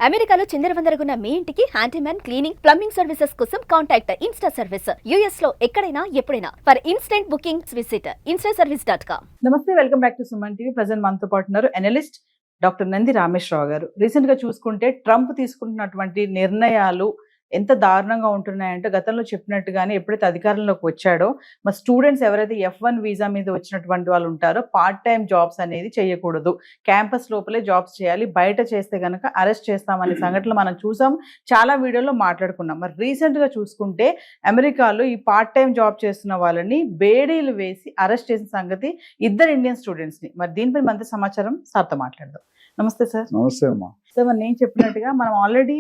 అమెరికాలో చిందరవందరగున్న మీ ఇంటికి handyman cleaning plumbing services కోసం కాంటాక్ట్ ఇన్స్టా సర్వీస్. యుఎస్ లో ఎక్కడైనా ఎప్పుడైనా for instant bookings visit instaservice.com. నమస్తే, welcome back to Suman TV. Present మనతో పాటు ఉన్నారు అనలిస్ట్ డాక్టర్ నంది రామేశ్వరరావు గారు. రీసెంట్ గా చూసుకుంటే ట్రంప్ తీసుకుంటున్నటువంటి నిర్ణయాలు ఎంత దారుణంగా ఉంటున్నాయంటే, గతంలో చెప్పినట్టుగానే ఎప్పుడైతే అధికారంలోకి వచ్చాడో మా స్టూడెంట్స్ ఎవరైతే F1 వీసా మీద వచ్చినటువంటి వాళ్ళు ఉంటారో పార్ట్ టైం జాబ్స్ అనేది చేయకూడదు, క్యాంపస్ లోపలే జాబ్స్ చేయాలి, బయట చేస్తే గనక అరెస్ట్ చేస్తామనే సంఘటనలు మనం చూసాం, చాలా వీడియోలో మాట్లాడుకున్నాం. మరి రీసెంట్ గా చూసుకుంటే అమెరికాలో ఈ పార్ట్ టైం జాబ్ చేస్తున్న వాళ్ళని బేడీలు వేసి అరెస్ట్ చేసిన సంగతి ఇద్దరు ఇండియన్ స్టూడెంట్స్ ని. మరి దీనిపై మంచి సమాచారం సార్తో మాట్లాడదాం. నమస్తే సార్. నమస్తే అమ్మా. సార్, మరి నేను చెప్పినట్టుగా మనం ఆల్రెడీ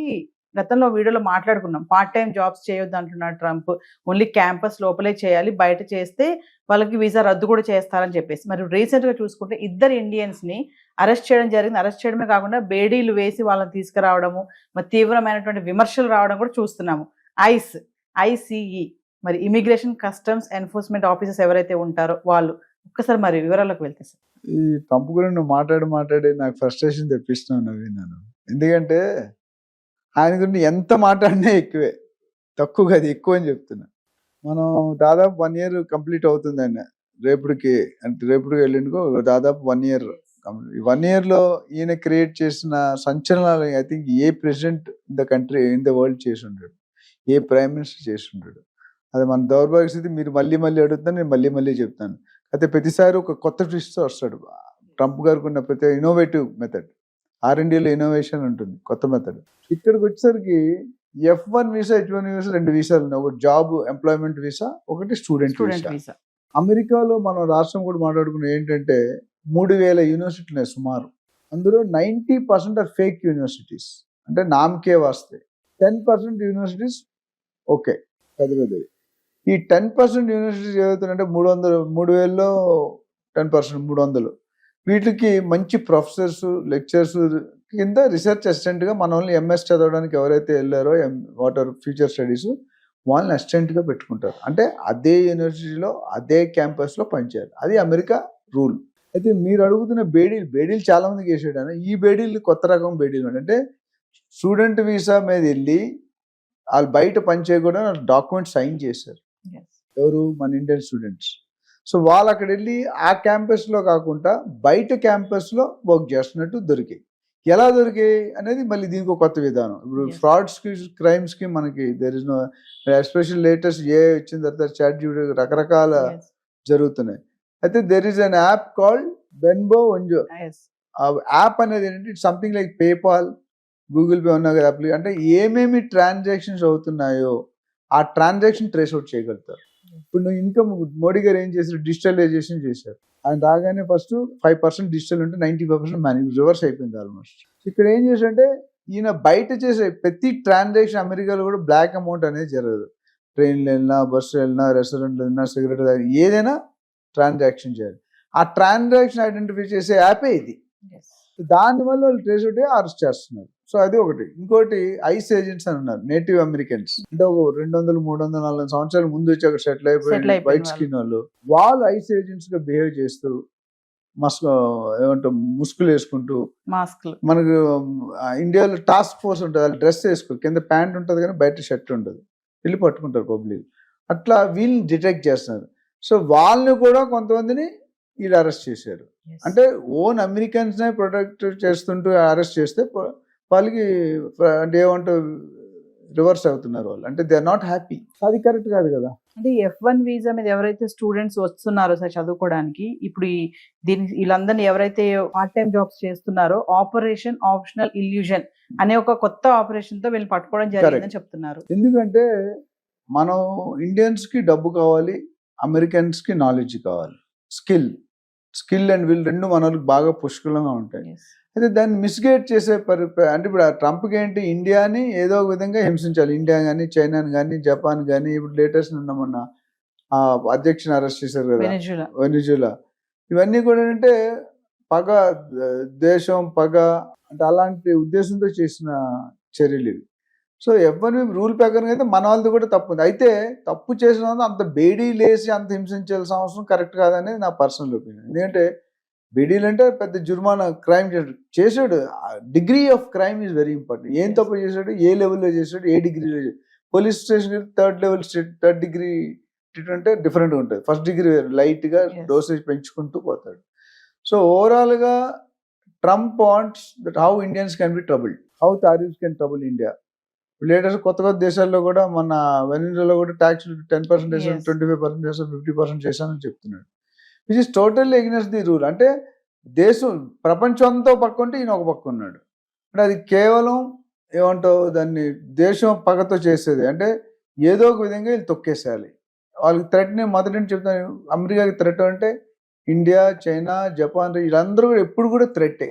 గతంలో వీడియోలో మాట్లాడుకున్నాం, పార్ట్ టైం జాబ్స్ చేయొద్దు అంటున్నాడు ట్రంప్, ఓన్లీ క్యాంపస్ లోపలే చేయాలి, బయట చేస్తే వాళ్ళకి వీసా రద్దు కూడా చేస్తారని చెప్పేసి. మరి రీసెంట్ గా చూసుకుంటే ఇద్దరు ఇండియన్స్ ని అరెస్ట్ చేయడం జరిగింది. అరెస్ట్ చేయడమే కాకుండా బేడీలు వేసి వాళ్ళని తీసుకురావడము, మరి తీవ్రమైనటువంటి విమర్శలు రావడం కూడా చూస్తున్నాము. ఐసిఈ మరి ఇమిగ్రేషన్ కస్టమ్స్ ఎన్ఫోర్స్మెంట్ ఆఫీసర్స్ ఎవరైతే ఉంటారో వాళ్ళు, ఒక్కసారి మరి వివరాలకు వెళ్తే సార్. ఈ ట్రంప్ గురించి నువ్వు మాట్లాడి నాకు ఫ్రస్ట్రేషన్ తెప్పిస్తున్నావు నవీన్. నేను ఎందుకంటే ఆయన గురించి ఎంత మాట్లాడినా ఎక్కువే, తక్కువ కాదు ఎక్కువ అని చెప్తున్నా. మనం దాదాపు 1 year కంప్లీట్ అవుతుంది ఆయన రేపటికి, అంటే రేపటికి వెళ్ళిండుకో దాదాపు 1 year కంప్లీట్. 1 yearలో ఈయన క్రియేట్ చేసిన సంచలనాలు I think a president in the country in the world చేసి ఉంటాడు, ఏ ప్రైమ్ మినిస్టర్ చేసి ఉంటాడు. అది మన దౌర్భాగ్య స్థితి. మీరు మళ్ళీ అడుగుతాను, నేను మళ్ళీ చెప్తాను. అయితే ప్రతిసారి ఒక కొత్త ట్విస్ట్ వస్తాడు. ట్రంప్ గారికి ఉన్న ప్రతి ఇన్నోవేటివ్ మెథడ్, R&Dలో ఇన్నోవేషన్ ఉంటుంది, కొత్త మెథడ్. ఇక్కడికి వచ్చేసరికి F1 వీసా, H1 వీసా, 2 వీసాలు ఉన్నాయి. ఒకటి జాబ్ ఎంప్లాయ్మెంట్ వీసా, ఒకటి స్టూడెంట్ వీసా. అమెరికాలో మనం రాష్ట్రం కూడా మాట్లాడుకున్నాం ఏంటంటే 3000 యూనివర్సిటీలు ఉన్నాయి సుమారు. అందులో 90% ఆర్ ఫేక్ యూనివర్సిటీస్, అంటే నామకే వాస్తే. 10% యూనివర్సిటీస్ ఓకే పెద్దవి. ఈ 10% యూనివర్సిటీస్ ఏదవుతుందంటే 3000లో 10% 300. వీటికి మంచి ప్రొఫెసర్స్, లెక్చరర్స్ కింద రీసెర్చ్ అసిస్టెంట్గా మన ఓన్లీ MS చదవడానికి ఎవరైతే వెళ్ళారో వాటర్ ఫ్యూచర్ స్టడీస్ వాళ్ళని అసిస్టెంట్గా పెట్టుకుంటారు. అంటే అదే యూనివర్సిటీలో అదే క్యాంపస్లో పనిచేయాలి. అది అమెరికా రూల్. అయితే మీరు అడుగుతున్న బేడీలు చాలా మందికి వేసాడు. ఈ బేడీలు కొత్త రకం బేడీలు అంటే స్టూడెంట్ వీసా మీద వెళ్ళి వాళ్ళు బయట పని చేయకుండా డాక్యుమెంట్ సైన్ చేశారు. ఎవరు? మన ఇండియన్ స్టూడెంట్స్. సో వాళ్ళు అక్కడ వెళ్ళి ఆ క్యాంపస్లో కాకుండా బయట క్యాంపస్లో వర్క్ చేస్తున్నట్టు దొరికాయి. ఎలా దొరికాయి అనేది మళ్ళీ దీనికి ఒక కొత్త విధానం. ఇప్పుడు ఫ్రాడ్స్కి, క్రైమ్స్కి మనకి there is no, especial latest వచ్చిన తర్వాత ChatGPT రకరకాల జరుగుతున్నాయి. అయితే there is an app called బెన్బో ఒంజో. ఆ యాప్ అనేది ఏంటంటే it's something like PayPal, Google pay ఉన్న యాప్. అంటే ఏమేమి ట్రాన్సాక్షన్స్ అవుతున్నాయో ఆ ట్రాన్సాక్షన్ ట్రేస్ అవుట్ చేయగలుగుతారు. ఇప్పుడు నువ్వు ఇన్కమ్ మోడీ గారు ఏం చేశారు? డిజిటలైజేషన్ చేశారు. ఆయన రాగానే ఫస్ట్ 5% డిజిటల్ ఉంటే 95% మ్యానువల్, రివర్స్ అయిపోయింది ఆల్మోస్ట్. ఇక్కడ ఏం చేశారంటే ఈయన బయట చేసే ప్రతి ట్రాన్సాక్షన్ అమెరికాలో కూడా బ్లాక్ అమౌంట్ అనేది జరగదు. ట్రైన్లో వెళ్ళినా, బస్సులో వెళ్ళినా, రెస్టారెంట్లో వెళ్ళినా, సిగరెట్ ఏదైనా ట్రాన్సాక్షన్ చేయాలి. ఆ ట్రాన్సాక్షన్ ఐడెంటిఫై చేసే యాపే ఇది. దానివల్ల వాళ్ళు ట్రేస్ అవుట్ అరెస్ట్ చేస్తున్నారు. సో అది ఒకటి. ఇంకోటి ఐస్ ఏజెంట్స్ అని ఉన్నారు, నేటివ్ అమెరికన్స్. అంటే ఒక 200, 300, 400 సంవత్సరాల ముందు వచ్చి అక్కడ సెటిల్ అయిపోయి వైట్ స్కిన్ వాళ్ళు ఐస్ ఏజెంట్స్ గా బిహేవ్ చేస్తూ ముసుగులు వేసుకుంటూ, మనకు ఇండియాలో టాస్క్ ఫోర్స్ ఉంటుంది, డ్రెస్ వేసుకో, కింద ప్యాంట్ ఉంటుంది కానీ బయట షర్ట్ ఉండదు, వెళ్ళి పట్టుకుంటారు పబ్లిక్. అట్లా వీళ్ళని డిటెక్ట్ చేస్తున్నారు. సో వాళ్ళని కూడా కొంతమందిని వీళ్ళు అరెస్ట్ చేశారు. అంటే ఓన్ అమెరికన్స్ నే ప్రొటెక్ట్ చేస్తుంటూ అరెస్ట్ చేస్తే వాళ్ళకి అంటే ఏమంటూ రివర్స్ అవుతున్నారు వాళ్ళు. అంటే దే ఆర్ నాట్ హ్యాపీ. అది కరెక్ట్ కాదు కదా. అంటే F1 వీసా మీద ఎవరైతే స్టూడెంట్స్ వస్తున్నారో సార్ చదువుకోవడానికి, ఇప్పుడు వీళ్ళందరినీ ఎవరైతే పార్ట్ టైం జాబ్స్ చేస్తున్నారో ఆపరేషన్ ఆప్షనల్ ఇల్యూజన్ అనే ఒక కొత్త ఆపరేషన్ తో వీళ్ళు పట్టుకోవడం జరిగిందని చెప్తున్నారు. ఎందుకంటే మనం ఇండియన్స్ కి డబ్బు కావాలి, అమెరికన్స్ కి నాలెడ్జ్ కావాలి. స్కిల్ అండ్ విల్ రెండు మనకు బాగా పుష్కలంగా ఉంటాయి. అయితే దాన్ని మిస్గైడ్ చేసే అంటే ఇప్పుడు ట్రంప్కి ఏంటి, ఇండియాని ఏదో ఒక విధంగా హింసించాలి. ఇండియా కానీ, చైనాని కానీ, జపాన్ కానీ, ఇప్పుడు లేటెస్ట్ మొన్న అధ్యక్షుని అరెస్ట్ చేశారు కదా, వెనిజులా. ఇవన్నీ కూడా ఏంటంటే పగ, దేశం పగ, అంటే అలాంటి ఉద్దేశంతో చేసిన చర్యలు ఇవి. సో F1 రూల్ ప్రకారం అయితే మన వాళ్ళది కూడా తప్పు ఉంది. అయితే తప్పు చేసిన అంత బేడీ లేసి అంత హింసించాల్సిన అవసరం కరెక్ట్ కాదనేది నా పర్సనల్ ఒపీనియన్. ఎందుకంటే బీడీలు అంటే పెద్ద జుర్మానా క్రైమ్ చేశాడు. Degree of crime is very important. ఏం తప్పు చేశాడు, ఏ లెవెల్లో చేశాడు, ఏ డిగ్రీలో చేశాడు. పోలీస్ స్టేషన్ థర్డ్ డిగ్రీ అంటే డిఫరెంట్గా ఉంటుంది. ఫస్ట్ డిగ్రీ లైట్గా డోసేజ్ పెంచుకుంటూ పోతాడు. సో ఓవరాల్గా Trump wants that how Indians can be troubled, how tariffs can trouble India. Latest కొత్త దేశాల్లో కూడా మన వెనిజులాలో కూడా ట్యాక్స్ 10% చేశాను, 25% చేశాను, 50% చేశానని చెప్తున్నాడు. Which is totally against the rule. అంటే దేశం ప్రపంచం అంతా పక్క ఉంటే ఈయన ఒక పక్క ఉన్నాడు. అంటే అది కేవలం ఏమంటావు దాన్ని దేశం పగతో చేసేది. అంటే ఏదో ఒక విధంగా వీళ్ళు తొక్కేసేయాలి. వాళ్ళకి థ్రెట్ని మొదటి నుంచి చెప్తాను. అమెరికాకి థ్రెట్ అంటే ఇండియా, చైనా, జపాన్ వీళ్ళందరూ కూడా ఎప్పుడు కూడా థ్రెట్టే.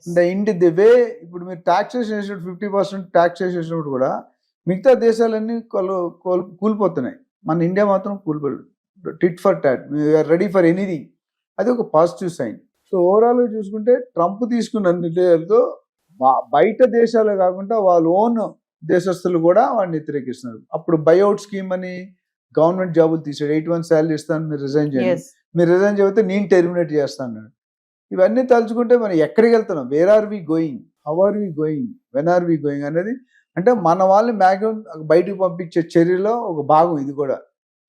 అంటే ది వే ఇప్పుడు మీరు ట్యాక్సేషన్ చేసినప్పుడు 50% ట్యాక్స్ చేసినప్పుడు కూడా మిగతా దేశాలన్నీ కూలిపోతున్నాయి. మన ఇండియా మాత్రం కూలిపోలేదు. Tit for tat, we're ready for anything. అది ఒక పాజిటివ్ సైన్. సో ఓవరాల్గా చూసుకుంటే ట్రంప్ తీసుకున్న నిర్ణయాలతో బయట దేశాలే కాకుండా వాళ్ళ ఓన్ దేశస్తులు కూడా వాడిని వ్యతిరేకిస్తున్నారు. అప్పుడు బైఅవుట్ స్కీమ్ అని గవర్నమెంట్ జాబులు తీసాడు. 81 శాలరీ ఇస్తాను, మీరు రిజైన్ చేయండి. మీరు రిజైన్ చేస్తే నేను టెర్మినేట్ చేస్తాను. ఇవన్నీ తలుచుకుంటే మనం ఎక్కడికి వెళ్తున్నాం, where are we going, how are we going, when are we going అనేది. అంటే మన వాళ్ళని మ్యాక్సిమం బయటకు పంపించే చర్యలో ఒక భాగం ఇది కూడా.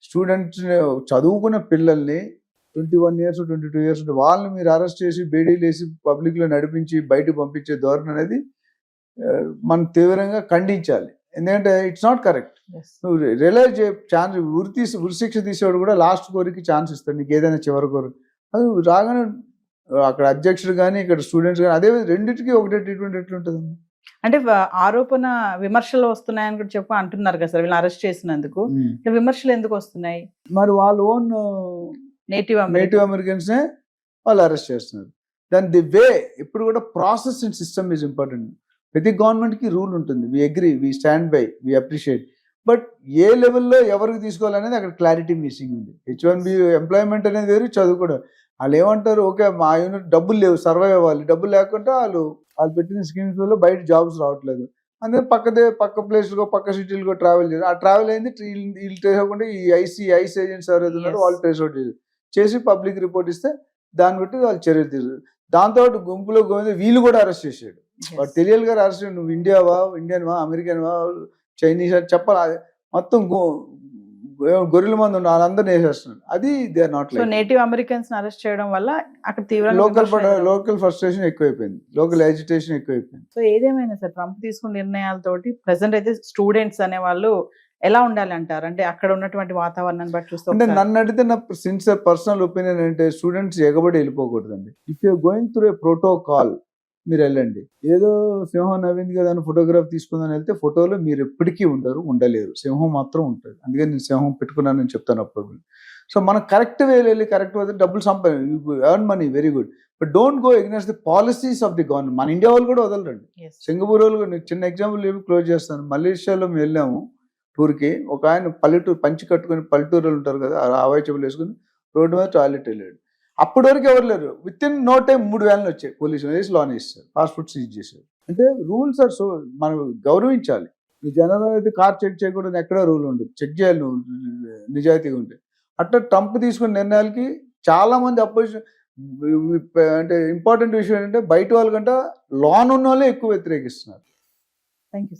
స్టూడెంట్స్ చదువుకున్న పిల్లల్ని 21 years 22 years వాళ్ళని మీరు అరెస్ట్ చేసి బేడీలు వేసి పబ్లిక్లో నడిపించి బయటకు పంపించే ధోరణి అనేది మనం తీవ్రంగా ఖండించాలి. ఎందుకంటే ఇట్స్ నాట్ కరెక్ట్. నువ్వు రియలైజ్ ఛాన్స్ ఉరిశిక్ష తీసేవాడు కూడా లాస్ట్ కోరికి ఛాన్స్ ఇస్తాడు, నీకు ఏదైనా చివరి కోరిక. అది రాగానే అక్కడ అధ్యక్షుడు కానీ ఇక్కడ స్టూడెంట్స్ కానీ అదే రెండింటికి ఒకటే ట్రీట్మెంట్ ఎట్లుంటుంది? అంటే ఆరోపణ విమర్శలు వస్తున్నాయని కూడా చెప్పి అంటున్నారు కదా సార్, వీళ్ళని అరెస్ట్ చేసినందుకు. విమర్శలు ఎందుకు వస్తున్నాయి? మరి వాళ్ళ ఓన్ నేటివ్ అమెరికన్స్నే వాళ్ళు అరెస్ట్ చేస్తున్నారు. దాని ది వే ఇప్పుడు కూడా process and system is important. ప్రతి గవర్నమెంట్కి రూల్ ఉంటుంది. We agree, we stand by, we appreciate. But ఏ లెవెల్లో ఎవరికి తీసుకోవాలనేది అక్కడ క్లారిటీ మిస్సింగ్ ఉంది. H1B ఎంప్లాయ్మెంట్ అనేది వేరు, చదువుకోవడం. వాళ్ళు ఏమంటారు, ఓకే మా యూనిట్ డబ్బులు లేవు, సర్వైవ్ అవ్వాలి, డబ్బులు లేకుండా వాళ్ళు పెట్టిన స్కీమ్స్ వల్ల బయట జాబ్స్ రావట్లేదు. అందుకే పక్క ప్లేస్లో పక్క సిటీలకు ట్రావెల్ చేయాలి. ఆ ట్రావెల్ అయింది వీళ్ళు ట్రేస్ అవ్వకుండా ఈ ఐస్ ఏజెంట్స్ ఎవరైతే ఉన్నారో వాళ్ళు ట్రేస్ అవుట్ చేసి పబ్లిక్ రిపోర్ట్ ఇస్తే దాన్ని బట్టి వాళ్ళు చర్యలు తీసుకుంటారు. దాంతో గుంపులో గోవింద వీళ్ళు కూడా అరెస్ట్ చేసాడు. వాడు తెలియదు గారు అరెస్ట్, నువ్వు ఇండియావా, ఇండియన్వా, అమెరికన్వా, చైనీస్ చెప్పాలి. మొత్తం గొర్రెల మంది ఉన్న వాళ్ళందరినీ వేసేస్తున్నాడు. అది they are not like. Native Americans arrest చేయడం వల్ల అక్కడ తీవ్రంగా లోకల్ ఫ్రస్ట్రేషన్ ఎక్కువైపోయింది, లోకల్ ఎజిటేషన్ ఎక్కువైపోయింది. సో ఏదేమైనా సార్ ట్రంప్ తీసుకున్న నిర్ణయాలతోటి ప్రెసెంట్ అయితే స్టూడెంట్స్ అనే వాళ్ళు ఎలా ఉండాలి అంటారు? అంటే అక్కడ ఉన్నటువంటి వాతావరణాన్ని బట్టి చూస్తే అంటే నన్ను అడిగితే నా సిన్సియర్ పర్సనల్ ఒపీనియన్ అంటే స్టూడెంట్స్ ఎగబడి వెళ్ళిపోకూడదండి. If you going through a protocol మీరు వెళ్ళండి. ఏదో సింహం నవ్వింది కదా అని ఫోటోగ్రాఫ్ తీసుకుందని వెళ్తే ఫోటోలో మీరు ఎప్పటికీ ఉండలేరు. సింహం మాత్రం ఉంటుంది. అందుకని నేను సింహం పెట్టుకున్నానని చెప్తాను అప్పుడు. సో మనం కరెక్ట్ వేలు వెళ్ళి కరెక్ట్ వస్తే డబ్బులు earn money, very good. But don't go against the policies of the government. మన ఇండియా వాళ్ళు కూడా వదలరండి. సింగపూర్ వాళ్ళు చిన్న ఎగ్జాంపుల్ క్లోజ్ చేస్తాను. మలేషియాలో మేము వెళ్ళాము టూర్కి. ఒక ఆయన పల్లెటూరు పంచి కట్టుకుని పల్లెటూరులు ఉంటారు కదా, హవాయి చెప్పులు వేసుకుని రోడ్డు మీద టాయిలెట్ వెళ్ళాడు. అప్పటి వరకు ఎవరు లేరు. విత్ ఇన్ నో టైం 3 వ్యాన్లు వచ్చాయి. పోలీసులు వేసి లోన్ ఇస్తారు, పాస్పోర్ట్ సీజ్ చేశారు. అంటే రూల్స్ ఆర్ సో మనం గౌరవించాలి. జనాలు అయితే కార్ చెక్ చేయకూడదు, ఎక్కడా రూల్ ఉండదు. చెక్ చేయాలి నువ్వు నిజాయితీగా ఉంటే. అట్లా ట్రంప్ తీసుకున్న నిర్ణయాలకి చాలా మంది అపోజిషన్. అంటే ఇంపార్టెంట్ విషయం ఏంటంటే బయట వాళ్ళకంటే లోన్ ఉన్న వాళ్ళే ఎక్కువ వ్యతిరేకిస్తున్నారు. Thank you.